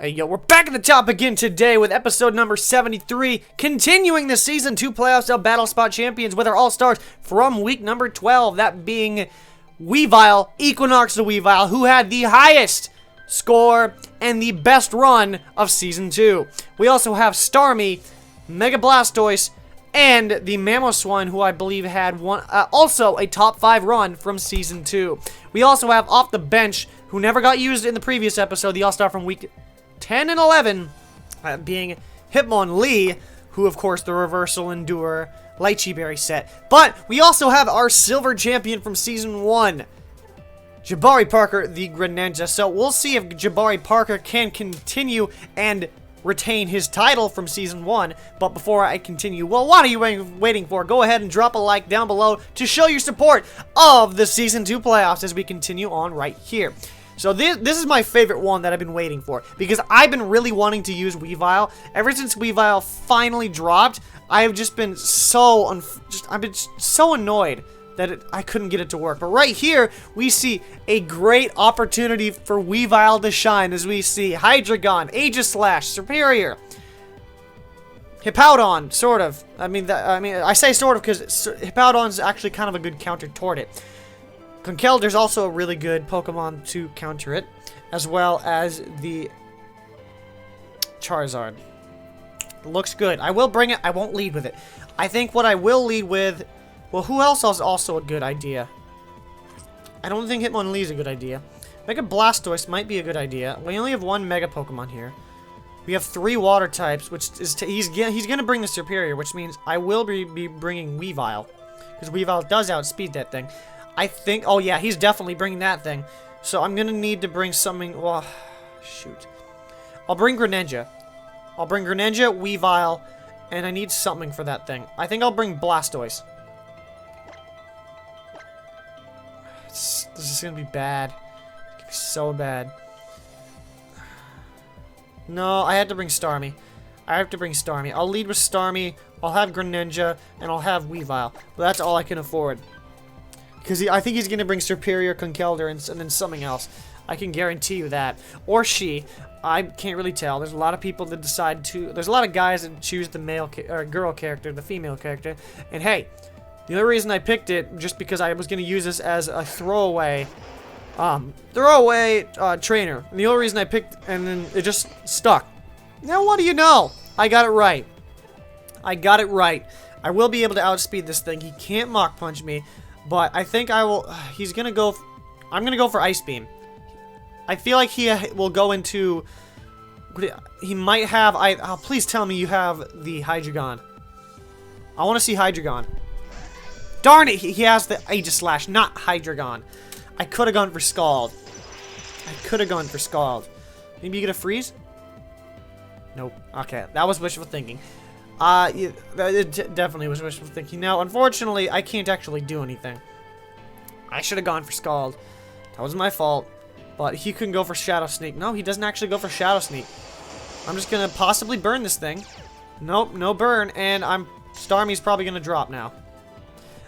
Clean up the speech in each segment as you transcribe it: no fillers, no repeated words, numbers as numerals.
Hey yo, we're back at the top again today with episode number 73, continuing the Season 2 playoffs of Battle Spot Champions with our All-Stars from week number 12, that being Weavile, Equinox the Weavile, who had the highest score and the best run of Season 2. We also have Starmie, Mega Blastoise, and the Mamoswine, who I believe had also a top 5 run from Season 2. We also have off the bench, who never got used in the previous episode, the All-Star from week 10 and 11, being Hitmonlee, who of course the Reversal Endure Lychee Berry set. But we also have our silver champion from Season 1, Jabari Parker, the Greninja. So we'll see if Jabari Parker can continue and retain his title from Season 1. But before I continue, well, what are you waiting for? Go ahead and drop a like down below to show your support of the Season 2 playoffs as we continue on right here. So this is my favorite one that I've been waiting for, because I've been really wanting to use Weavile. Ever since Weavile finally dropped, I have just been so annoyed that I couldn't get it to work. But right here, we see a great opportunity for Weavile to shine, as we see Hydreigon, Aegislash, Superior, Hippowdon, sort of. I say sort of because Hippowdon is actually kind of a good counter toward it. Conkeldur's also a really good Pokemon to counter it, as well as the Charizard. Looks good. I will bring it. I won't lead with it. I think what I will lead with... Well, who else is also a good idea? I don't think Hitmonlee is a good idea. Mega Blastoise might be a good idea. We only have one Mega Pokemon here. We have 3 Water types, which is... he's going to bring the Superior, which means I will be bringing Weavile. Because Weavile does outspeed that thing. I think... Oh, yeah, he's definitely bringing that thing. So I'm going to need to bring something... Well, shoot. I'll bring Greninja. I'll bring Greninja, Weavile, and I need something for that thing. I think I'll bring Blastoise. This is going to be bad. It's going to be so bad. No, I had to bring Starmie. I have to bring Starmie. I'll lead with Starmie, I'll have Greninja, and I'll have Weavile. But that's all I can afford. Because I think he's going to bring Superior, Conkeldurr, and then something else. I can guarantee you that. Or she. I can't really tell. There's a lot of people that decide to... There's a lot of guys that choose the male or girl character, the female character. And hey, the only reason I picked it, just because I was going to use this as a throwaway trainer. And the only reason I picked... And then it just stuck. Now what do you know? I got it right. I got it right. I will be able to outspeed this thing. He can't Mach Punch me. But I think I will... He's going to go... I'm going to go for Ice Beam. I feel like he will go into... He might have... Oh, please tell me you have the Hydreigon. I want to see Hydreigon. Darn it! He has the Aegislash, not Hydreigon. I could have gone for Scald. Maybe you get a Freeze? Nope. Okay, that was wishful thinking. Yeah, it definitely was wishful thinking. Now, unfortunately, I can't actually do anything. I should have gone for Scald. That was my fault. But he couldn't go for Shadow Sneak. No, he doesn't actually go for Shadow Sneak. I'm just going to possibly burn this thing. Nope, no burn. And Starmie's probably going to drop now.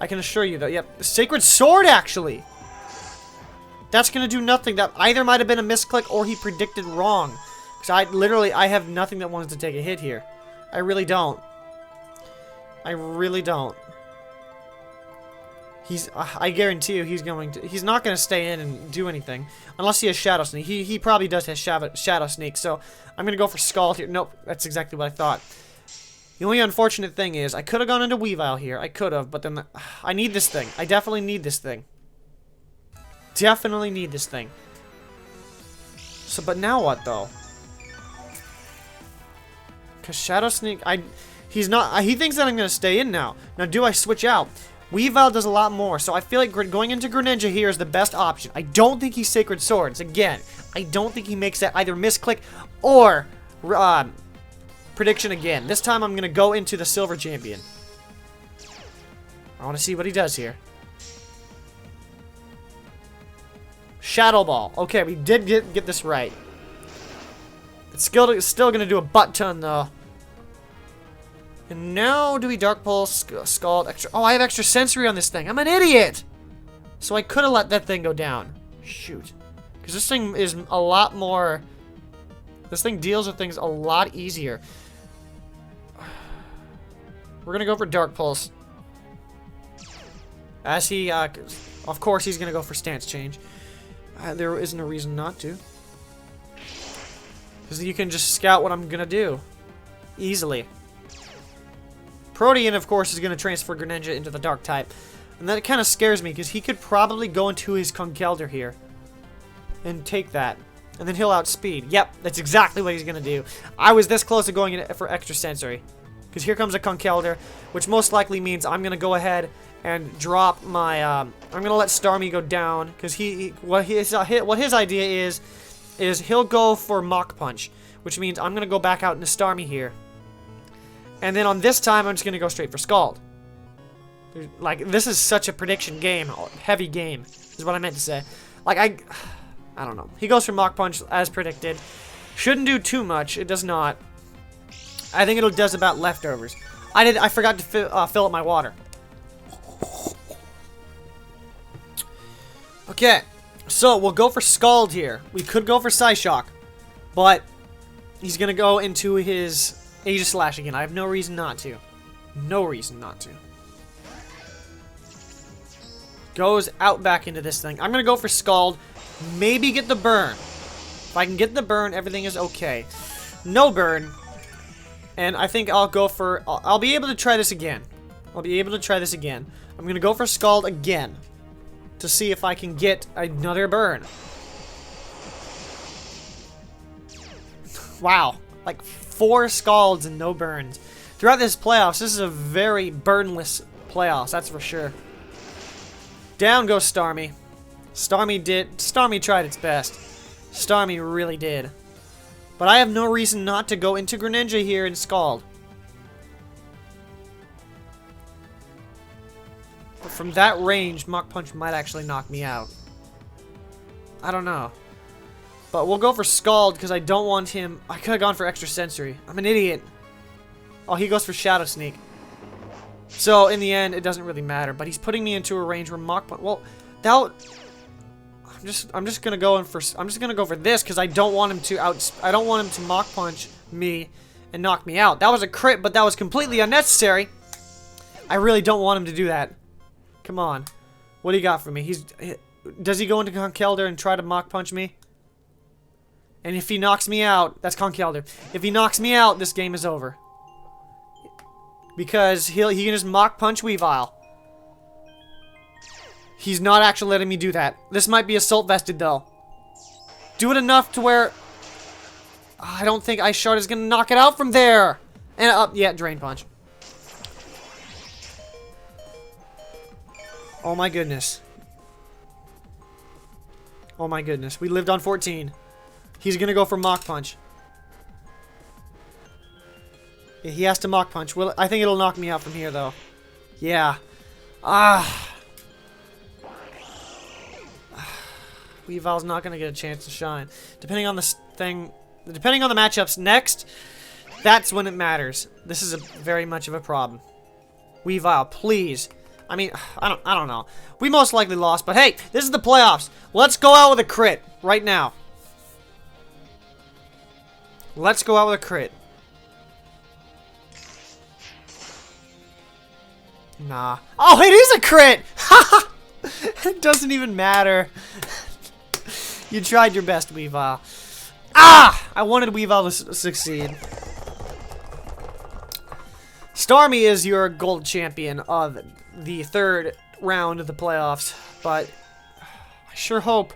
I can assure you, though. Yep, Sacred Sword, actually. That's going to do nothing. That either might have been a misclick or he predicted wrong. Because I have nothing that wants to take a hit here. I really don't. I guarantee you he's not going to stay in and do anything. Unless he has Shadow Sneak. He probably does have Shadow Sneak. So I'm going to go for Scald here. Nope, that's exactly what I thought. The only unfortunate thing is I could have gone into Weavile here. I could have, but then I need this thing. I definitely need this thing. So, but now what though? Because Shadow Sneak, he thinks that I'm going to stay in now. Now, do I switch out? Weavile does a lot more, so I feel like going into Greninja here is the best option. I don't think he's Sacred Swords. Again, I don't think he makes that either misclick or prediction again. This time I'm going to go into the Silver Champion. I want to see what he does here. Shadow Ball. Okay, we did get this right. It's still going to do a butt ton, though. And now, do we Dark Pulse, Scald, extra... Oh, I have extra sensory on this thing. I'm an idiot! So I could have let that thing go down. Shoot. Because this thing is a lot more This thing deals with things a lot easier. We're gonna go for Dark Pulse. As he, of course, he's gonna go for Stance Change. There isn't a reason not to. Because you can just scout what I'm gonna do. Easily. Protean, of course, is gonna transfer Greninja into the Dark type. And that kind of scares me, because he could probably go into his Conkeldurr here. And take that. And then he'll outspeed. Yep, that's exactly what he's gonna do. I was this close to going in for Extra Sensory. Because here comes a Conkeldurr, which most likely means I'm gonna go ahead and drop my, I'm gonna let Starmie go down, because what his idea is he'll go for Mach Punch, which means I'm gonna go back out into Starmie here. And then on this time, I'm just gonna go straight for Scald. Like, this is such a prediction game, heavy game, is what I meant to say. Like, I don't know. He goes for Mach Punch, as predicted. Shouldn't do too much, it does not. I think it does about leftovers. I forgot to fill up my water. Okay, so we'll go for Scald here. We could go for Psyshock, but he's gonna go into his Aegis Slash again. I have no reason not to. No reason not to. Goes out back into this thing. I'm gonna go for Scald. Maybe get the burn. If I can get the burn, everything is okay. No burn. And I think I'll go for... I'll be able to try this again. I'll be able to try this again. I'm going to go for Scald again. To see if I can get another burn. Wow. Like 4 Scalds and no burns. Throughout this playoffs, this is a very burnless playoffs. That's for sure. Down goes Starmie. Starmie tried its best. Starmie really did. But I have no reason not to go into Greninja here and Scald. But from that range, Mach Punch might actually knock me out. I don't know. But we'll go for Scald because I don't want him... I could have gone for Extra Sensory. I'm an idiot. Oh, he goes for Shadow Sneak. So, in the end, it doesn't really matter. But he's putting me into a range where Mach Punch... Well, that... I'm just gonna go for this because I don't want him to Mach Punch me and knock me out. That was a crit, but that was completely unnecessary. I really don't want him to do that. Come on. What do you got for me? Does he go into Conkeldurr and try to Mach Punch me? And if he knocks me out, that's Conkeldurr. If he knocks me out, this game is over. Because he can just Mach Punch Weavile. He's not actually letting me do that. This might be Assault Vested, though. Do it enough to where... I don't think Ice Shard is going to knock it out from there. And yeah, Drain Punch. Oh my goodness. Oh my goodness. We lived on 14. He's going to go for Mach Punch. Yeah, he has to Mach Punch. Well, I think it'll knock me out from here, though. Yeah. Weavile's not going to get a chance to shine. Depending on the matchups next, that's when it matters. This is very much of a problem. Weavile, please. I mean, I don't know. We most likely lost, but hey, this is the playoffs. Let's go out with a crit right now. Let's go out with a crit. Nah. Oh, it is a crit! It doesn't even matter. You tried your best, Weavile. Ah! I wanted Weavile to succeed. Starmie is your gold champion of the 3rd round of the playoffs, but I sure hope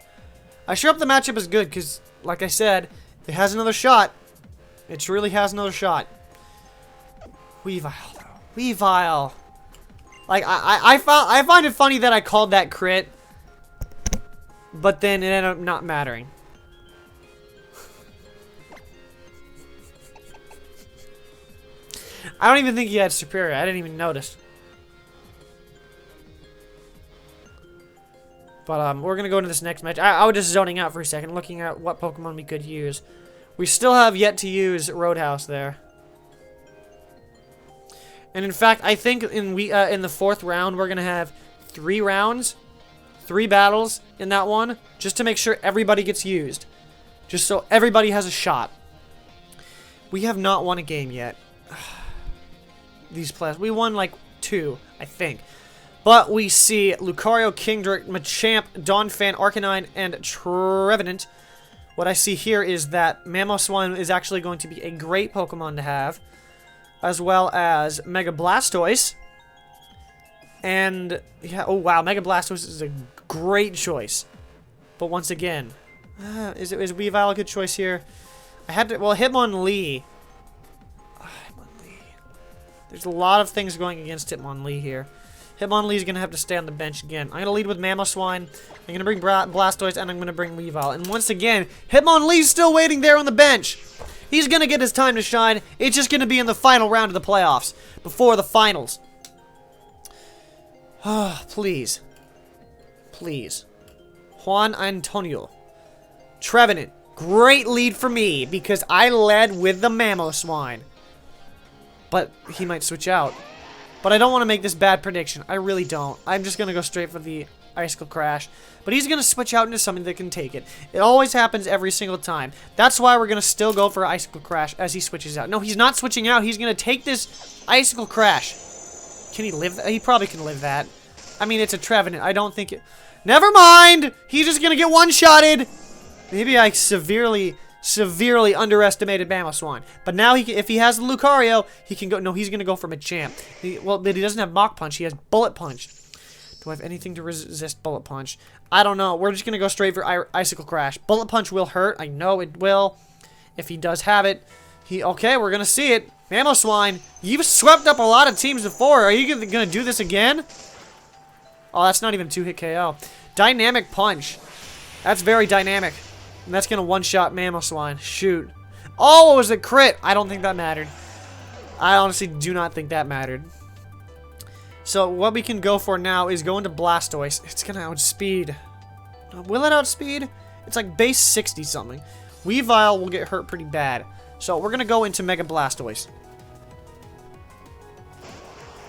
the matchup is good, because, like I said, it has another shot. It really has another shot. Weavile. Weavile. Like, I find it funny that I called that crit, but then it ended up not mattering. I don't even think he had Superior. I didn't even notice. But we're going to go into this next match. I was just zoning out for a second, looking at what Pokemon we could use. We still have yet to use Roadhouse there. And in fact, I think in the 4th round, we're going to have 3 rounds, 3 battles in that one, just to make sure everybody gets used. Just so everybody has a shot. We have not won a game yet. These players. We won like 2, I think. But we see Lucario, Kingdra, Machamp, Donphan, Arcanine, and Trevenant. What I see here is that Mamoswine is actually going to be a great Pokemon to have, as well as Mega Blastoise. And, yeah, oh wow, Mega Blastoise is a great choice. But once again, is Weavile a good choice here? I had to, well, Hitmonlee. Hitmonlee. There's a lot of things going against Hitmonlee here. Hitmonlee is going to have to stay on the bench again. I'm going to lead with Mamoswine. I'm going to bring Blastoise, and I'm going to bring Weavile. And once again, Hitmonlee's still waiting there on the bench. He's going to get his time to shine. It's just going to be in the final round of the playoffs, before the finals. Please. Please. Juan Antonio. Trevenant. Great lead for me, because I led with the Mamoswine. But he might switch out. But I don't want to make this bad prediction. I really don't. I'm just going to go straight for the Icicle Crash. But he's going to switch out into something that can take it. It always happens every single time. That's why we're going to still go for Icicle Crash as he switches out. No, he's not switching out. He's going to take this Icicle Crash. Can he live that? He probably can live that. I mean, it's a Trevenant. I don't think it... Never mind! He's just going to get one-shotted! Maybe I severely underestimated Mamoswine. But now, if he has the Lucario, he can go... No, he's going to go for Machamp. Well, but he doesn't have Mach Punch. He has Bullet Punch. Do I have anything to resist Bullet Punch? I don't know. We're just going to go straight for Icicle Crash. Bullet Punch will hurt. I know it will. If he does have it. Okay, we're going to see it. Mamoswine, you've swept up a lot of teams before. Are you going to do this again? Oh, that's not even 2-hit KO. Dynamic Punch. That's very dynamic. And that's going to one-shot Mamoswine. Shoot. Oh, it was a crit. I don't think that mattered. I honestly do not think that mattered. So what we can go for now is go into Blastoise. It's going to outspeed. Will it outspeed? It's like base 60 something. Weavile will get hurt pretty bad. So we're going to go into Mega Blastoise.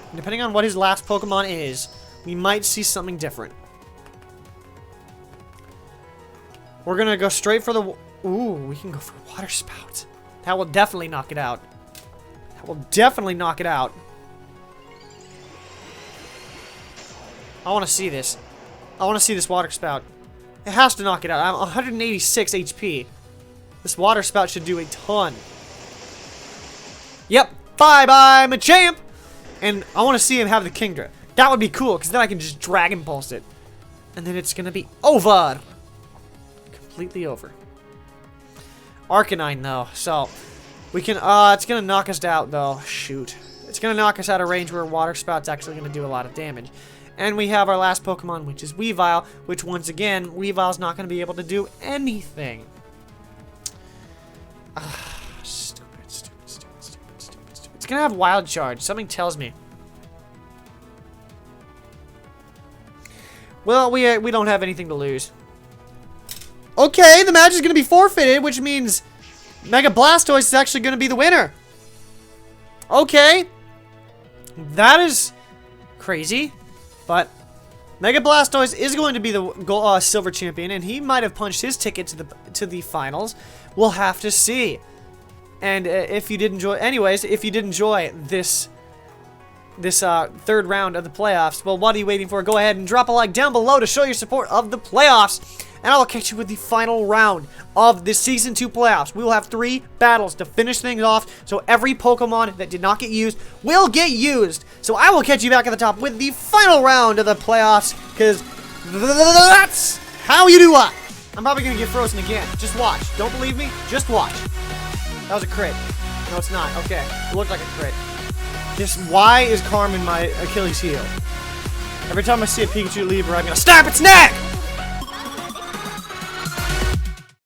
And depending on what his last Pokemon is, we might see something different. We're going to go straight for the... Ooh, we can go for Water Spout. That will definitely knock it out. That will definitely knock it out. I want to see this. I want to see this Water Spout. It has to knock it out. I'm 186 HP. This Water Spout should do a ton. Yep. Bye-bye, Machamp! And I want to see him have the Kingdra. That would be cool, because then I can just Dragon Pulse it. And then it's going to be over. Completely over. Arcanine, though. So, we can... it's going to knock us out, though. Shoot. It's going to knock us out of range where Water Spout's actually going to do a lot of damage. And we have our last Pokemon, which is Weavile, which, once again, Weavile's not going to be able to do anything. Stupid. It's going to have Wild Charge. Something tells me. Well, we don't have anything to lose. Okay, the match is going to be forfeited, which means Mega Blastoise is actually going to be the winner. Okay. That is crazy. But Mega Blastoise is going to be the silver champion, and he might have punched his ticket to the finals. We'll have to see. And if you did enjoy, anyways, if you did enjoy this third round of the playoffs, well, what are you waiting for? Go ahead and drop a like down below to show your support of the playoffs. And I'll catch you with the final round of the Season 2 playoffs. We will have 3 battles to finish things off, so every Pokemon that did not get used will get used. So I will catch you back at the top with the final round of the playoffs, because that's how you do what. I'm probably going to get frozen again. Just watch. Don't believe me? Just watch. That was a crit. No, it's not. Okay. It looked like a crit. Why is Carmen my Achilles heel? Every time I see a Pikachu Libra, I'm going to snap its neck!